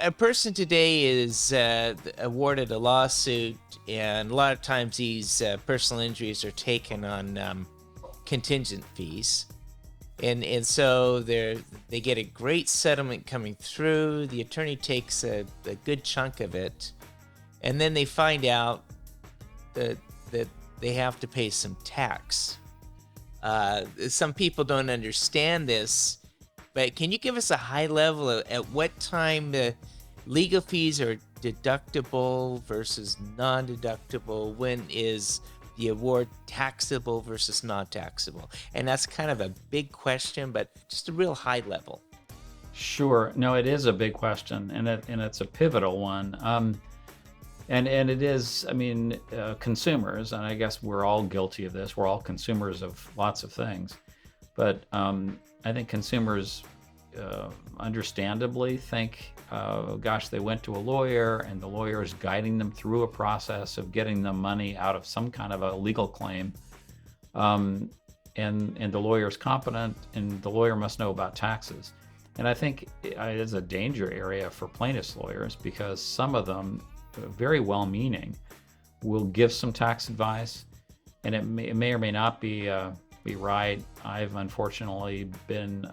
a person today is awarded a lawsuit, and a lot of times these personal injuries are taken on contingent fees. And so they get a great settlement coming through. The attorney takes a good chunk of it, and then they find out that they have to pay some tax. Some people don't understand this, but can you give us a high level of at what time the legal fees are deductible versus non-deductible? When is the award taxable versus non-taxable? And that's kind of a big question, but just a real high level. Sure. No, it is a big question, and it's a pivotal one. And it is, I mean, consumers, and I guess we're all guilty of this. We're all consumers of lots of things, but I think consumers understandably think, gosh, they went to a lawyer, and the lawyer is guiding them through a process of getting them money out of some kind of a legal claim, and the lawyer is competent, and the lawyer must know about taxes. And I think it is a danger area for plaintiffs' lawyers, because some of them, very well-meaning, will give some tax advice, and it may or may not be right. I've unfortunately been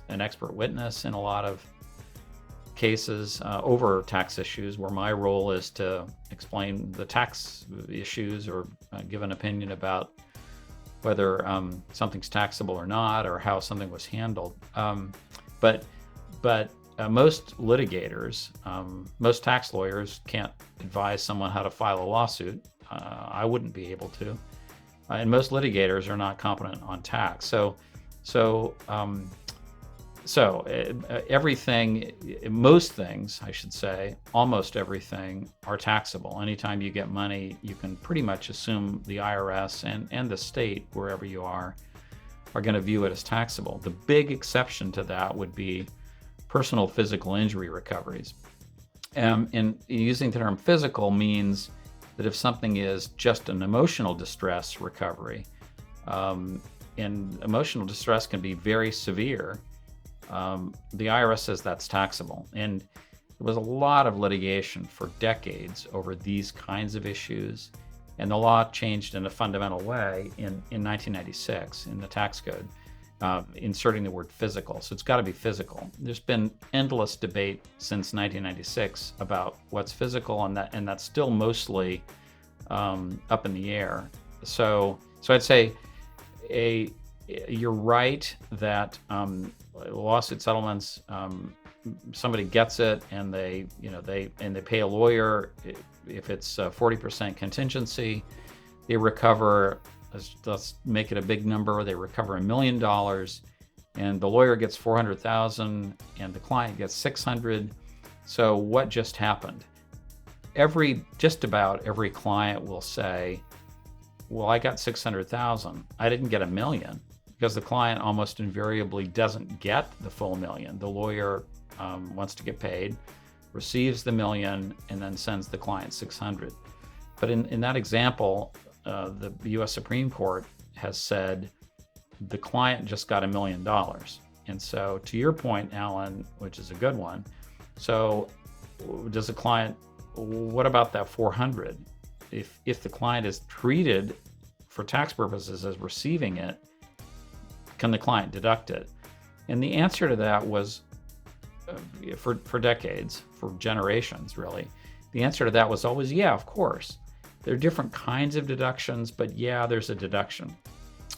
an expert witness in a lot of cases over tax issues, where my role is to explain the tax issues or give an opinion about whether something's taxable or not, or how something was handled. But most litigators, most tax lawyers can't advise someone how to file a lawsuit. I wouldn't be able to. And most litigators are not competent on tax. So everything, most things, I should say, almost everything are taxable. Anytime you get money, you can pretty much assume the IRS and the state, wherever you are going to view it as taxable. The big exception to that would be personal physical injury recoveries. And using the term physical means that if something is just an emotional distress recovery, and emotional distress can be very severe, the IRS says that's taxable. And there was a lot of litigation for decades over these kinds of issues, and the law changed in a fundamental way in 1996 in the tax code, inserting the word physical. So it's got to be physical. There's been endless debate since 1996 about what's physical, and that's still mostly up in the air. So I'd say you're right that lawsuit settlements, somebody gets it, and they pay a lawyer. If it's 40% contingency, they recover. Let's make it a big number. They recover $1 million, and the lawyer gets $400,000, and the client gets $600,000. So what just happened? Just about every client will say, "Well, I got $600,000. I didn't get $1 million," because the client almost invariably doesn't get the full $1 million. The lawyer wants to get paid, receives the $1 million, and then sends the client $600,000. But in that example, the U.S. Supreme Court has said the client just got $1 million. And so, to your point, Alan, which is a good one, so does the client, what about that $400,000? If the client is treated for tax purposes as receiving it, can the client deduct it? And the answer to that was, for decades, for generations really, the answer to that was always, yeah, of course. There are different kinds of deductions, but yeah, there's a deduction.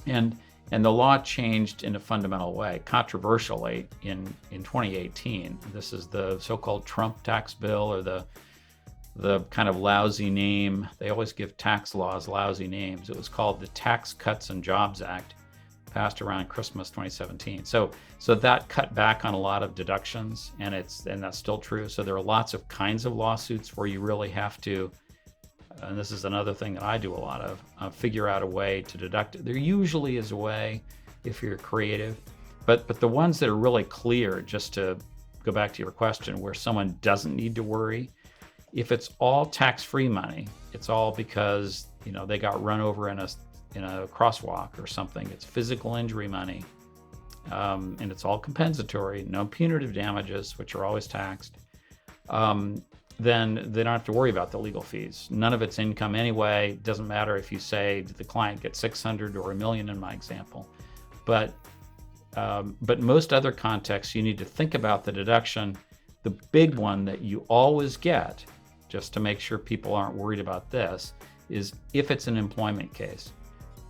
And the law changed in a fundamental way, controversially, in 2018. This is the so-called Trump tax bill, or the kind of lousy name. They always give tax laws lousy names. It was called the Tax Cuts and Jobs Act, passed around Christmas 2017. So that cut back on a lot of deductions, and that's still true. So there are lots of kinds of lawsuits where you really have to, and this is another thing that I do a lot of, figure out a way to deduct it. There usually is a way if you're creative, but the ones that are really clear, just to go back to your question, where someone doesn't need to worry, if it's all tax-free money, it's all because they got run over in a crosswalk or something. It's physical injury money, and it's all compensatory, no punitive damages, which are always taxed. then they don't have to worry about the legal fees. None of it's income anyway. It doesn't matter if you say, did the client get 600 or $1 million in my example. But most other contexts, you need to think about the deduction. The big one that you always get, just to make sure people aren't worried about this, is if it's an employment case.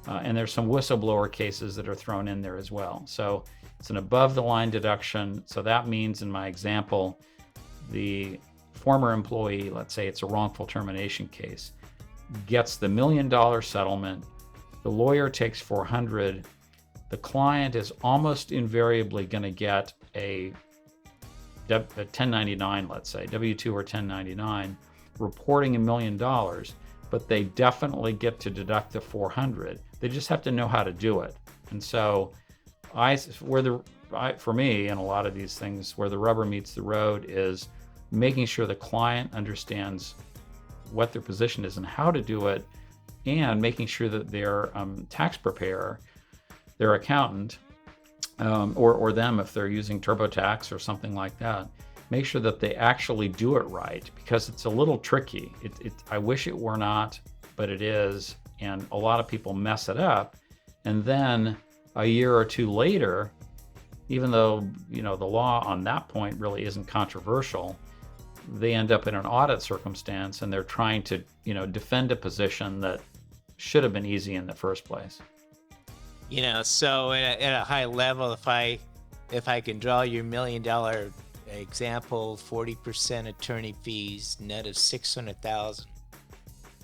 And there's some whistleblower cases that are thrown in there as well. So it's an above the line deduction. So that means in my example, the former employee, let's say it's a wrongful termination case, gets the $1 million settlement. The lawyer takes 400. The client is almost invariably going to get a 1099, let's say, W-2 or 1099, reporting $1 million, but they definitely get to deduct the 400. They just have to know how to do it. And so for me, and a lot of these things, where the rubber meets the road is making sure the client understands what their position is and how to do it, and making sure that their tax preparer, their accountant, or them if they're using TurboTax or something like that, make sure that they actually do it right, because it's a little tricky. I wish it were not, but it is, and a lot of people mess it up. And then a year or two later, even though the law on that point really isn't controversial, they end up in an audit circumstance and they're trying to defend a position that should have been easy in the first place. So at a high level, if I can draw your $1 million example, 40% attorney fees, net of 600,000.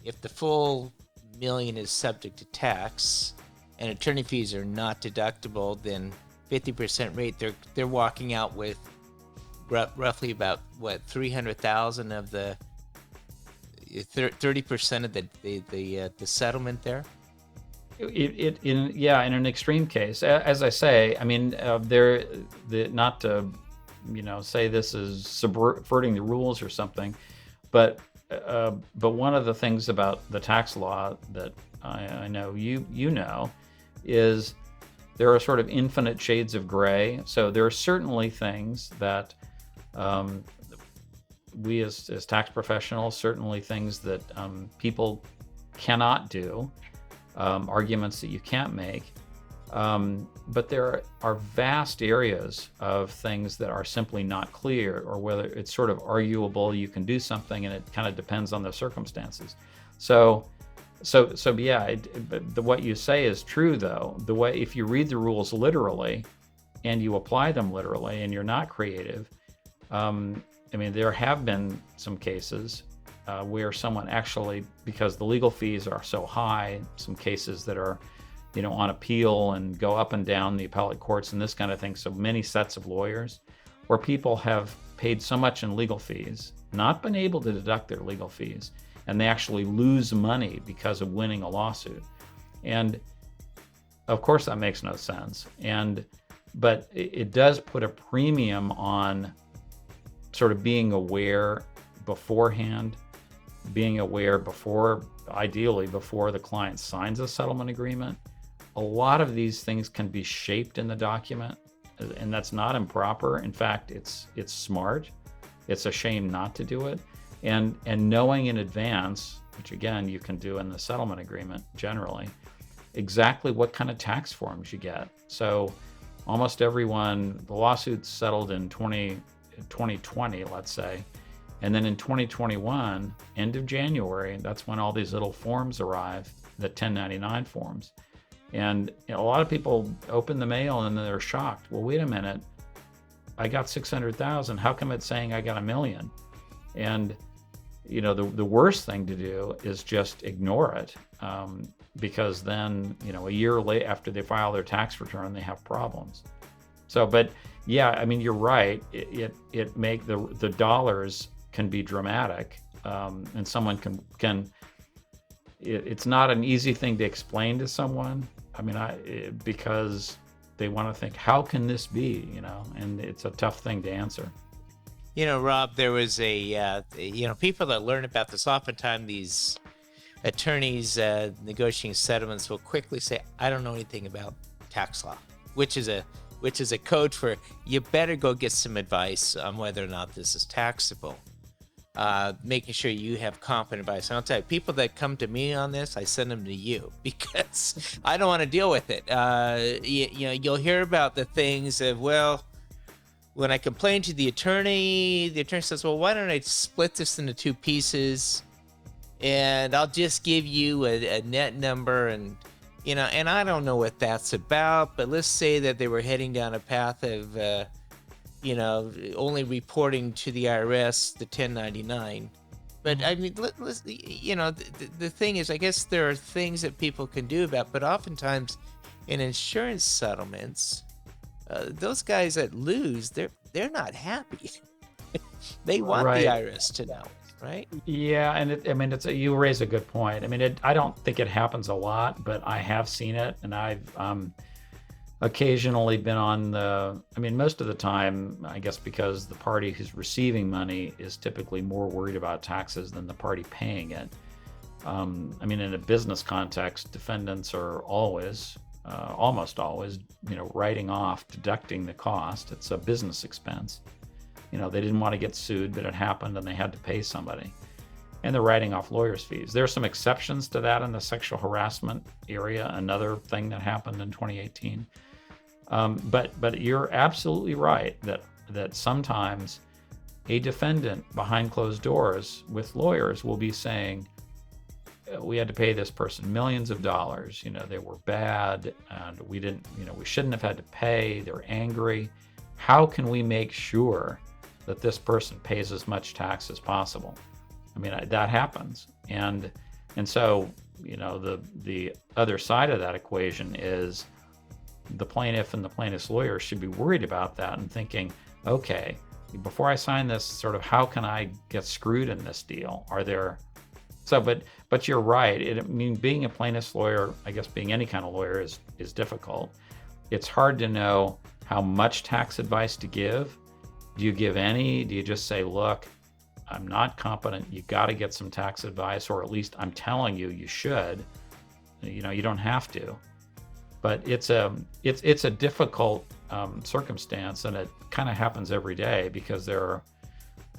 If the full $1 million is subject to tax and attorney fees are not deductible, then 50% rate, they're walking out with roughly about 300,000 of the 30% of the settlement there. In an extreme case, as I say, I mean, not to say this is subverting the rules or something, but one of the things about the tax law that I know you know is there are sort of infinite shades of gray. So there are certainly things that we as tax professionals, certainly things that people cannot do, arguments that you can't make. But there are vast areas of things that are simply not clear, or whether it's sort of arguable you can do something, and it kind of depends on the circumstances. So yeah, what you say is true, though. If you read the rules literally and you apply them literally and you're not creative, there have been some cases where someone actually, because the legal fees are so high, some cases that are on appeal and go up and down the appellate courts and this kind of thing, so many sets of lawyers, where people have paid so much in legal fees, not been able to deduct their legal fees, and they actually lose money because of winning a lawsuit. And of course that makes no sense. But it does put a premium on sort of being aware beforehand, being aware ideally before the client signs a settlement agreement. A lot of these things can be shaped in the document, and that's not improper. In fact, it's smart. It's a shame not to do it. And knowing in advance, which again you can do in the settlement agreement generally, exactly what kind of tax forms you get. So almost everyone, the lawsuits settled in 2020, let's say, and then in 2021, end of January, that's when all these little forms arrive, the 1099 forms. And a lot of people open the mail and they're shocked. Well, wait a minute, I got 600,000. How come it's saying I got $1 million? And the worst thing to do is just ignore it, because then a year later, after they file their tax return, they have problems. So, but yeah, you're right. It make the dollars can be dramatic, and someone can. It's not an easy thing to explain to someone. Because they want to think, how can this be? And it's a tough thing to answer. Rob, there was people that learn about this. Oftentimes, these attorneys negotiating settlements will quickly say, "I don't know anything about tax law," which is a code for you better go get some advice on whether or not this is taxable. making sure you have competent advice. And I'll tell you, people that come to me on this, I send them to you because I don't want to deal with it. You know, you'll hear about the things of, well, when I complain to the attorney says, well, why don't I split this into two pieces and I'll just give you a net number. And, you know, and I don't know what that's about, but let's say that they were heading down a path of, you know, only reporting to the IRS the 1099. But I mean, let's, you know, the thing is, I guess there are things that people can do about, but oftentimes in insurance settlements, those guys that lose, they're not happy. They want the Right. IRS to know, right? Yeah, and I mean, you raise a good point. I mean, I don't think it happens a lot, but I have seen it, and I've occasionally been on I mean, most of the time, I guess because the party who's receiving money is typically more worried about taxes than the party paying it. I mean, in a business context, defendants are always, almost always, you know, writing off, deducting the cost. It's a business expense. You know, they didn't want to get sued, but it happened and they had to pay somebody. And they're writing off lawyers' fees. There are some exceptions to that in the sexual harassment area, another thing that happened in 2018. But you're absolutely right that sometimes a defendant behind closed doors with lawyers will be saying, we had to pay this person millions of dollars. You know, they were bad and we didn't, you know, we shouldn't have had to pay. They're angry. How can we make sure that this person pays as much tax as possible? I mean, that happens. And so, you know, the other side of that equation is the plaintiff and the plaintiff's lawyer should be worried about that and thinking, okay, before I sign this, sort of how can I get screwed in this deal? Are there so but you're right. I mean, being a plaintiff's lawyer, I guess being any kind of lawyer is difficult. It's hard to know how much tax advice to give. Do you give any? Do you just say, look, I'm not competent. You got to get some tax advice, or at least I'm telling you, you should. You know, you don't have to. But it's a difficult circumstance, and it kind of happens every day because there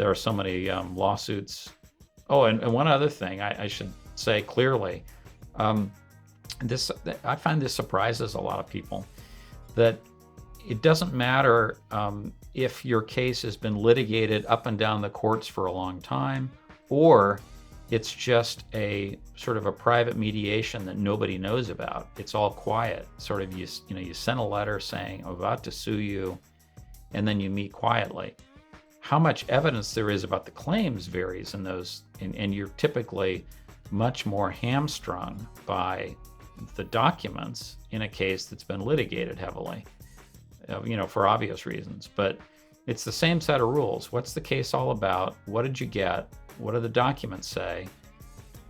are so many lawsuits. Oh, and one other thing I should say clearly, I find this surprises a lot of people, that it doesn't matter if your case has been litigated up and down the courts for a long time, or it's just a sort of a private mediation that nobody knows about. It's all quiet. Sort of you send a letter saying, I'm about to sue you, and then you meet quietly. How much evidence there is about the claims varies in those, and you're typically much more hamstrung by the documents in a case that's been litigated heavily, you know, for obvious reasons. But it's the same set of rules. What's the case all about? What did you get? What do the documents say?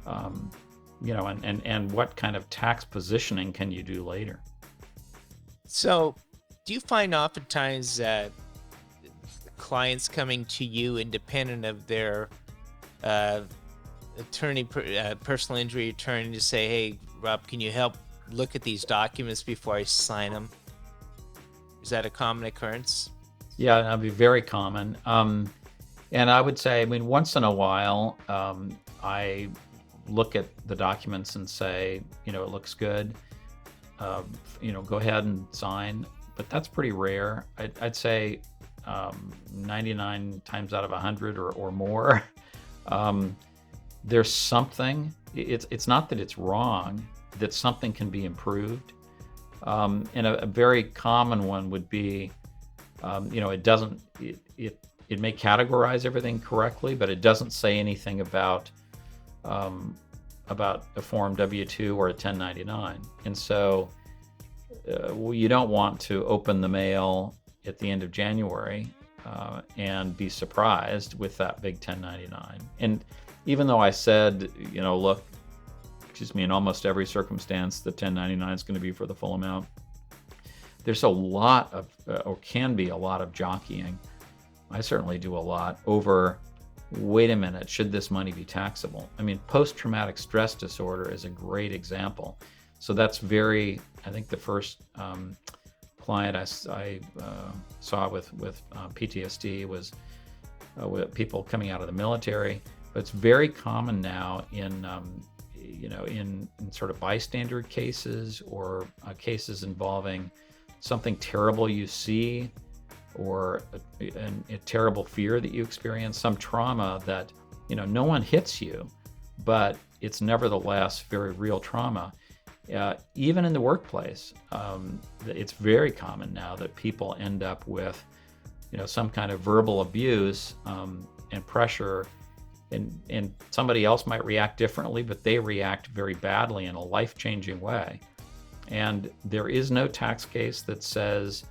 You know, and what kind of tax positioning can you do later? So, do you find oftentimes that clients coming to you independent of their attorney, personal injury attorney, to say, hey, Rob, can you help look at these documents before I sign them? Is that a common occurrence? Yeah, that'd be very common. And I would say, I mean, once in a while, I look at the documents and say, you know, it looks good. You know, go ahead and sign. But that's pretty rare. I'd say 99 times out of 100 or more, there's something. It's not that it's wrong, that something can be improved. And a very common one would be, you know, it may categorize everything correctly, but it doesn't say anything about a Form W-2 or a 1099. And so you don't want to open the mail at the end of January and be surprised with that big 1099. And even though I said, you know, look, in almost every circumstance, the 1099 is going to be for the full amount, there's a lot of, or can be a lot of jockeying. I certainly do a lot over, wait a minute, should this money be taxable? I mean, post-traumatic stress disorder is a great example. So that's I think the first client I saw with PTSD was with people coming out of the military. But it's very common now in in sort of bystander cases, or cases involving something terrible you see, or a terrible fear that you experience, some trauma that, no one hits you, but it's nevertheless very real trauma. Even in the workplace, it's very common now that people end up with, some kind of verbal abuse and pressure, and somebody else might react differently, but they react very badly in a life-changing way. And there is no tax case that says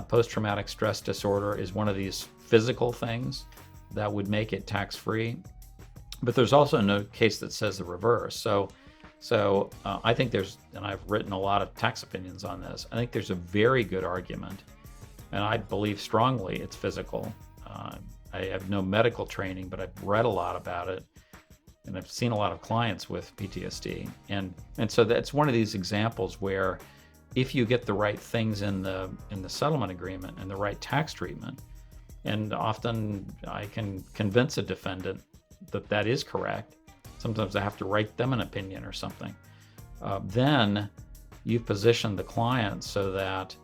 post-traumatic stress disorder is one of these physical things that would make it tax-free. But there's also no case that says the reverse. So I think there's, and I've written a lot of tax opinions on this, I think there's a very good argument, and I believe strongly it's physical. I have no medical training, but I've read a lot about it, and I've seen a lot of clients with PTSD. And so that's one of these examples where if you get the right things in the settlement agreement and the right tax treatment, and often I can convince a defendant that is correct. Sometimes I have to write them an opinion or something. Then you've positioned the client so that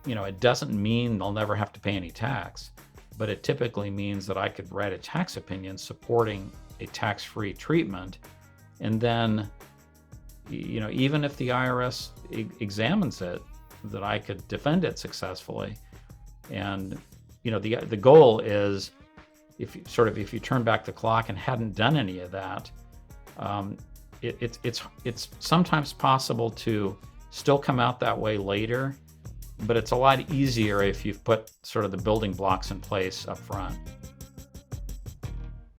it doesn't mean they'll never have to pay any tax, but it typically means that I could write a tax opinion supporting a tax-free treatment. And then, even if the IRS examines it, that I could defend it successfully. And, the goal is, if you turn back the clock and hadn't done any of that, it's sometimes possible to still come out that way later, but it's a lot easier if you've put sort of the building blocks in place up front.